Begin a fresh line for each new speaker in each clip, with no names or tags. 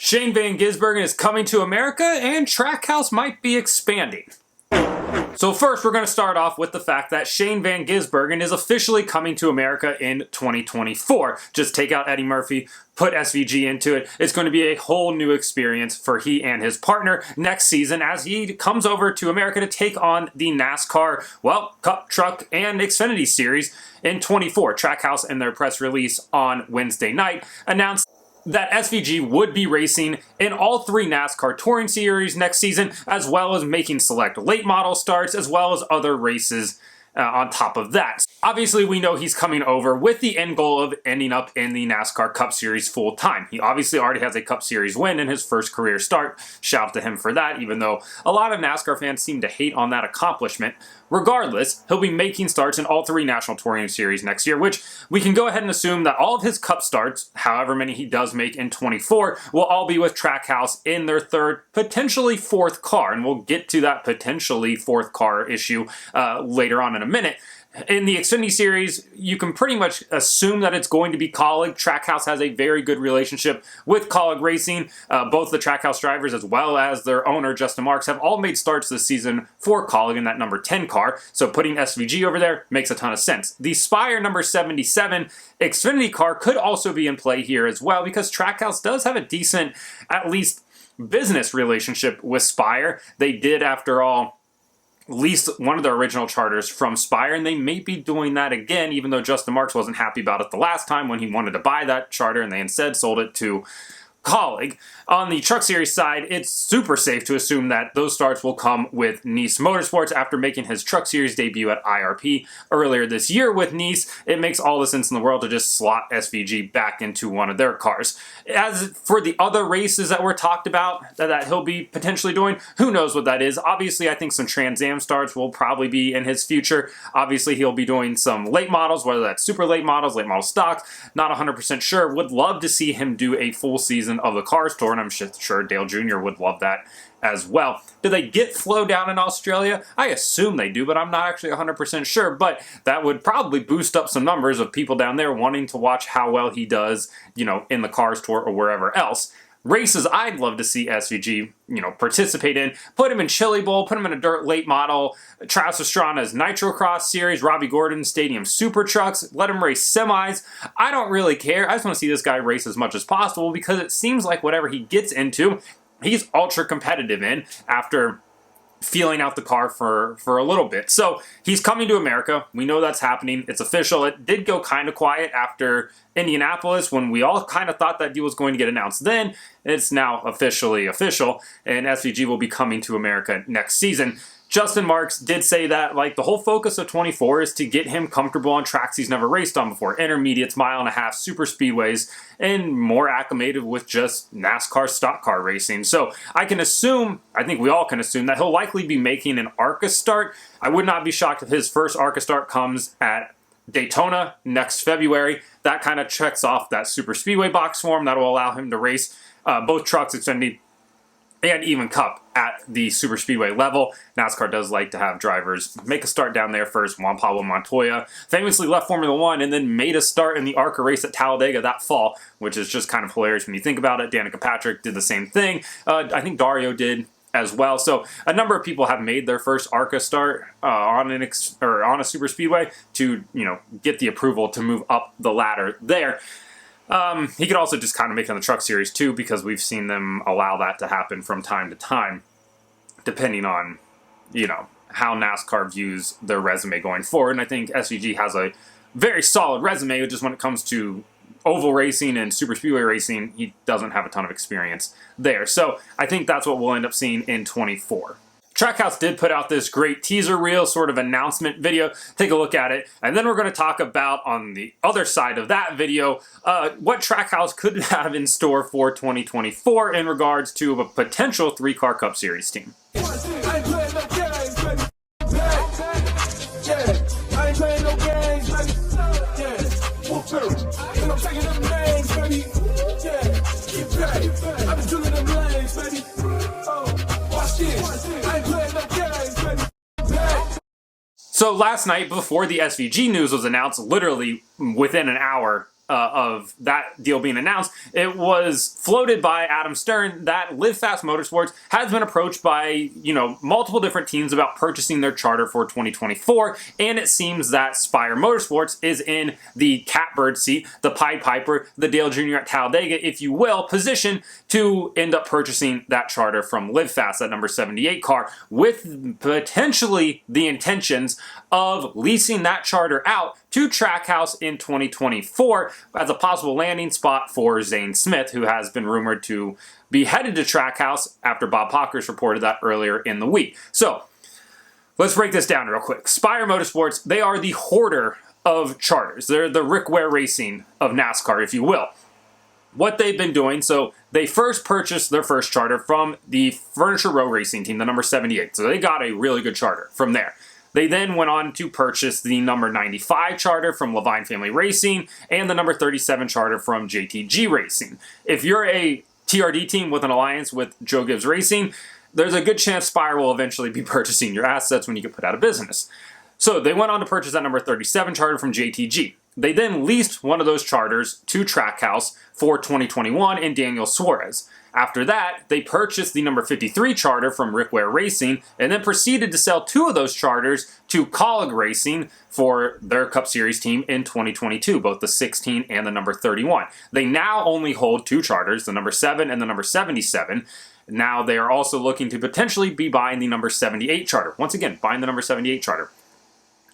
Shane Van Gisbergen is coming to America, and Trackhouse might be expanding. So first, we're going to start off with the fact that Shane Van Gisbergen is officially coming to America in 2024. Just take out Eddie Murphy, put SVG into it. It's going to be a whole new experience for he and his partner next season as he comes over to America to take on the NASCAR, Cup, Truck, and Xfinity Series in 24. Trackhouse, in their press release on Wednesday night, announced that SVG would be racing in all three NASCAR Touring Series next season, as well as making select late model starts, as well as other races on top of that. Obviously, we know he's coming over with the end goal of ending up in the NASCAR Cup Series full time. He obviously already has a Cup Series win in his first career start. Shout out to him for that, even though a lot of NASCAR fans seem to hate on that accomplishment. Regardless, he'll be making starts in all three National Touring Series next year, which we can go ahead and assume that all of his Cup starts, however many he does make in 24, will all be with Trackhouse in their third, potentially fourth car. And we'll get to that potentially fourth car issue later on in a minute. In the Xfinity Series, you can pretty much assume that it's going to be Kaulig. Trackhouse has a very good relationship with Kaulig Racing. Both the Trackhouse drivers as well as their owner, Justin Marks, have all made starts this season for Kaulig in that number 10 car. So putting SVG over there makes a ton of sense. The Spire number 77 Xfinity car could also be in play here as well because Trackhouse does have a decent, at least, business relationship with Spire. They did, after all, leased one of their original charters from Spire, and they may be doing that again, even though Justin Marks wasn't happy about it the last time when he wanted to buy that charter, and they instead sold it to Kaulig. On the Truck Series side, it's super safe to assume that those starts will come with Nice Motorsports after making his Truck Series debut at IRP earlier this year with Nice. It makes all the sense in the world to just slot SVG back into one of their cars. As for the other races that were talked about that he'll be potentially doing, who knows what that is. Obviously, I think some Trans Am starts will probably be in his future. Obviously, he'll be doing some late models, whether that's super late models, late model stocks. Not 100% sure. Would love to see him do a full season of the Cars Tour, and I'm sure Dale Jr. would love that as well. Do they get Flo down in Australia? I assume they do, but I'm not actually 100% sure, but that would probably boost up some numbers of people down there wanting to watch how well he does, in the Cars Tour or wherever else. Races I'd love to see SVG, participate in. Put him in Chili Bowl, put him in a dirt late model, Travis Pastrana's Nitro Cross Series, Robbie Gordon's Stadium Super Trucks, let him race semis. I don't really care. I just want to see this guy race as much as possible because it seems like whatever he gets into, he's ultra competitive in after feeling out the car for a little bit. So he's coming to America. We know that's happening. It's official. It did go kind of quiet after Indianapolis when we all kind of thought that deal was going to get announced then. It's now officially official, and SVG will be coming to America next season. Justin Marks did say that the whole focus of 24 is to get him comfortable on tracks he's never raced on before, intermediates, mile and a half, super speedways, and more acclimated with just NASCAR stock car racing. So I think we all can assume that he'll likely be making an ARCA start. I would not be shocked if his first ARCA start comes at Daytona next February. That kind of checks off that super speedway box form that will allow him to race both trucks, Xfinity, and even Cup at the super speedway level. NASCAR does like to have drivers make a start down there first. Juan Pablo Montoya famously left Formula One and then made a start in the ARCA race at Talladega that fall, which is just kind of hilarious when you think about it. Danica Patrick did the same thing. I think Dario did as well. So a number of people have made their first ARCA start on a super speedway to get the approval to move up the ladder there. He could also just kind of make it on the Truck Series too, because we've seen them allow that to happen from time to time, depending on, how NASCAR views their resume going forward. And I think SVG has a very solid resume, just when it comes to oval racing and super speedway racing, he doesn't have a ton of experience there. So I think that's what we'll end up seeing in 24. Trackhouse did put out this great teaser reel sort of announcement video. Take a look at it. And then we're going to talk about, on the other side of that video, what Trackhouse could have in store for 2024 in regards to a potential 3-car Cup Series team. So last night, before the SVG news was announced, literally within an hour of that deal being announced, it was floated by Adam Stern that Live Fast Motorsports has been approached by, multiple different teams about purchasing their charter for 2024, and it seems that Spire Motorsports is in the catbird seat, the Pied Piper, the Dale Jr. at Talladega, if you will, position to end up purchasing that charter from Live Fast, that number 78 car, with potentially the intentions of leasing that charter out to Trackhouse in 2024 as a possible landing spot for Zane Smith, who has been rumored to be headed to Trackhouse after Bob Pockers reported that earlier in the week. So let's break this down real quick. Spire Motorsports, they are the hoarder of charters. They're the Rick Ware Racing of NASCAR, if you will. What they've been doing, so they first purchased their first charter from the Furniture Row Racing team, the number 78. So they got a really good charter from there. They then went on to purchase the number 95 charter from Levine Family Racing and the number 37 charter from JTG Racing. If you're a TRD team with an alliance with Joe Gibbs Racing, there's a good chance Spire will eventually be purchasing your assets when you get put out of business. So they went on to purchase that number 37 charter from JTG. They then leased one of those charters to Trackhouse for 2021 in Daniel Suarez. After that, they purchased the number 53 charter from Rick Ware Racing and then proceeded to sell two of those charters to Colleague Racing for their Cup Series team in 2022, both the 16 and the number 31. They now only hold two charters, the number 7 and the number 77. Now they are also looking to potentially be buying the number 78 charter. Once again, buying the number 78 charter.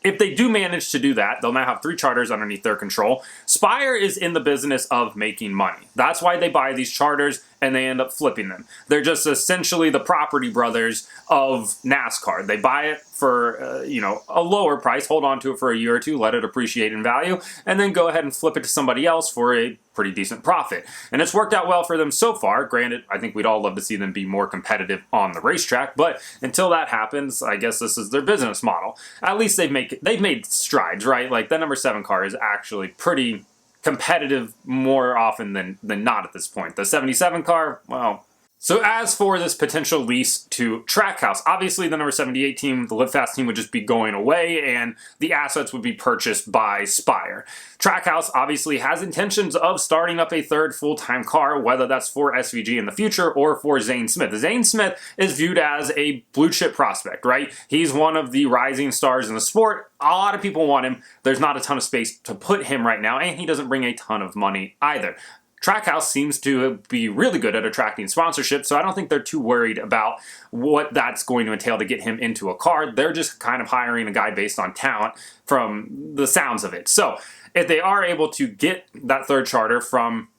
If they do manage to do that, they'll now have three charters underneath their control. Spire is in the business of making money. That's why they buy these charters and they end up flipping them. They're just essentially the property brothers of NASCAR. They buy it for a lower price, hold on to it for a year or two, let it appreciate in value, and then go ahead and flip it to somebody else for a pretty decent profit. And it's worked out well for them so far. Granted, I think we'd all love to see them be more competitive on the racetrack, but until that happens, I guess this is their business model. At least they've made strides, right? Like that number 7 car is actually pretty competitive more often than not at this point. The 77 car, well. So as for this potential lease to Trackhouse, obviously the number 78 team, the Live Fast team, would just be going away and the assets would be purchased by Spire. Trackhouse obviously has intentions of starting up a third full-time car, whether that's for SVG in the future or for Zane Smith. Zane Smith is viewed as a blue-chip prospect, right? He's one of the rising stars in the sport. A lot of people want him. There's not a ton of space to put him right now, and he doesn't bring a ton of money either. Trackhouse seems to be really good at attracting sponsorship, so I don't think they're too worried about what that's going to entail to get him into a car. They're just kind of hiring a guy based on talent from the sounds of it. So if they are able to get that third charter from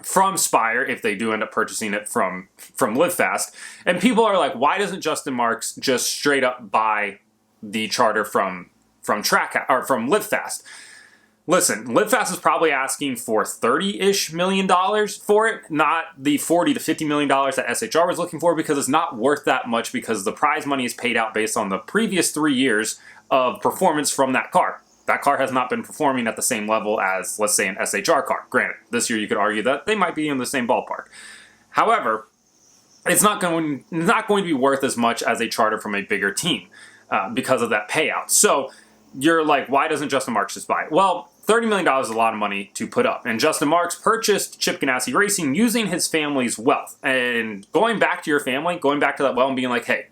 Spire, if they do end up purchasing it from Live Fast, and people are like, why doesn't Justin Marks just straight up buy the charter from Live Fast? Listen, Live Fast is probably asking for $30-ish million for it, not the $40 to $50 million that SHR was looking for, because it's not worth that much because the prize money is paid out based on the previous 3 years of performance from that car. That car has not been performing at the same level as, let's say, an SHR car. Granted, this year you could argue that they might be in the same ballpark. However, it's not going to be worth as much as a charter from a bigger team because of that payout. So you're like, why doesn't Justin Marks just buy it? Well, $30 million is a lot of money to put up. And Justin Marks purchased Chip Ganassi Racing using his family's wealth. And going back to your family, going back to that well and being like, hey,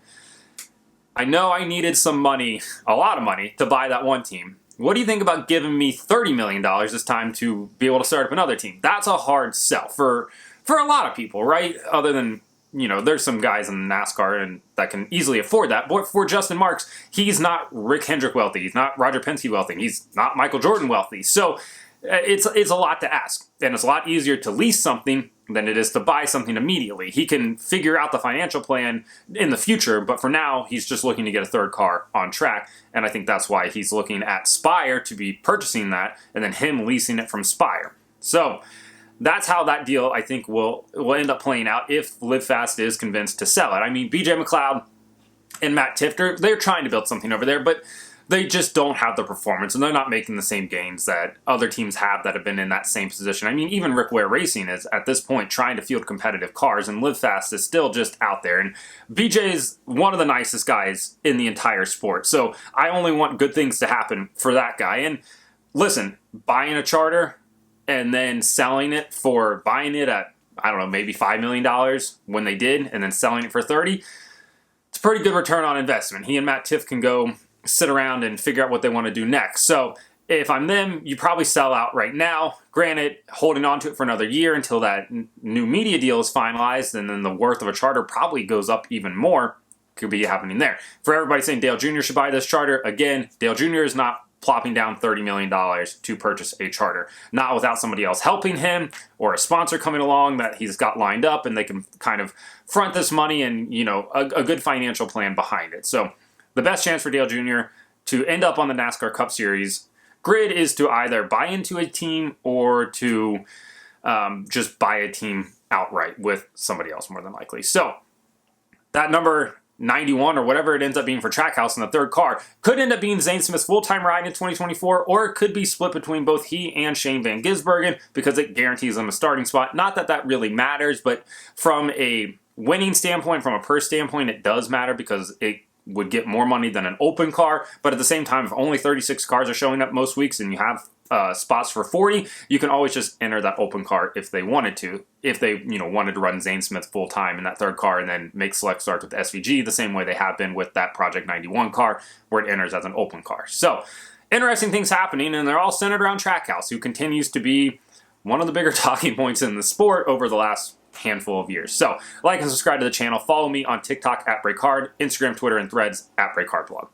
I know I needed some money, a lot of money, to buy that one team. What do you think about giving me $30 million this time to be able to start up another team? That's a hard sell for a lot of people, right? Other than, there's some guys in NASCAR and that can easily afford that. But for Justin Marks, he's not Rick Hendrick wealthy. He's not Roger Penske wealthy. He's not Michael Jordan wealthy. So it's a lot to ask. And it's a lot easier to lease something than it is to buy something immediately. He can figure out the financial plan in the future, but for now, he's just looking to get a third car on track. And I think that's why he's looking at Spire to be purchasing that and then him leasing it from Spire. So that's how that deal, I think, will end up playing out if Live Fast is convinced to sell it. I mean, BJ McLeod and Matt Tifter, they're trying to build something over there, but they just don't have the performance, and they're not making the same gains that other teams have that have been in that same position. I mean, even Rick Ware Racing is, at this point, trying to field competitive cars, and Live Fast is still just out there. And BJ is one of the nicest guys in the entire sport, so I only want good things to happen for that guy. And listen, buying a charter and then selling it for buying it at, I don't know, maybe $5 million when they did, and then selling it for 30, it's a pretty good return on investment. He and Matt Tiff can go sit around and figure out what they want to do next. So if I'm them, you probably sell out right now. Granted, holding on to it for another year until that new media deal is finalized, and then the worth of a charter probably goes up even more. Could be happening there. For everybody saying Dale Jr. should buy this charter, again, Dale Jr. is not plopping down $30 million to purchase a charter. Not without somebody else helping him or a sponsor coming along that he's got lined up, and they can kind of front this money and, you know, a good financial plan behind it. So the best chance for Dale Jr. to end up on the NASCAR Cup Series grid is to either buy into a team or to just buy a team outright with somebody else, more than likely. So that number 91 or whatever it ends up being for Trackhouse in the third car could end up being Zane Smith's full-time ride in 2024, or it could be split between both he and Shane Van Gisbergen because it guarantees him a starting spot. Not that that really matters, but from a winning standpoint, from a purse standpoint, it does matter because it would get more money than an open car. But at the same time, if only 36 cars are showing up most weeks and you have spots for 40, you can always just enter that open car if they wanted to. If they, you know, wanted to run Zane Smith full time in that third car and then make select starts with SVG the same way they have been with that Project 91 car where it enters as an open car. So interesting things happening, and they're all centered around Trackhouse, who continues to be one of the bigger talking points in the sport over the last handful of years. So like and subscribe to the channel. Follow me on TikTok at BreakHard, Instagram, Twitter, and Threads at BreakHardBlog.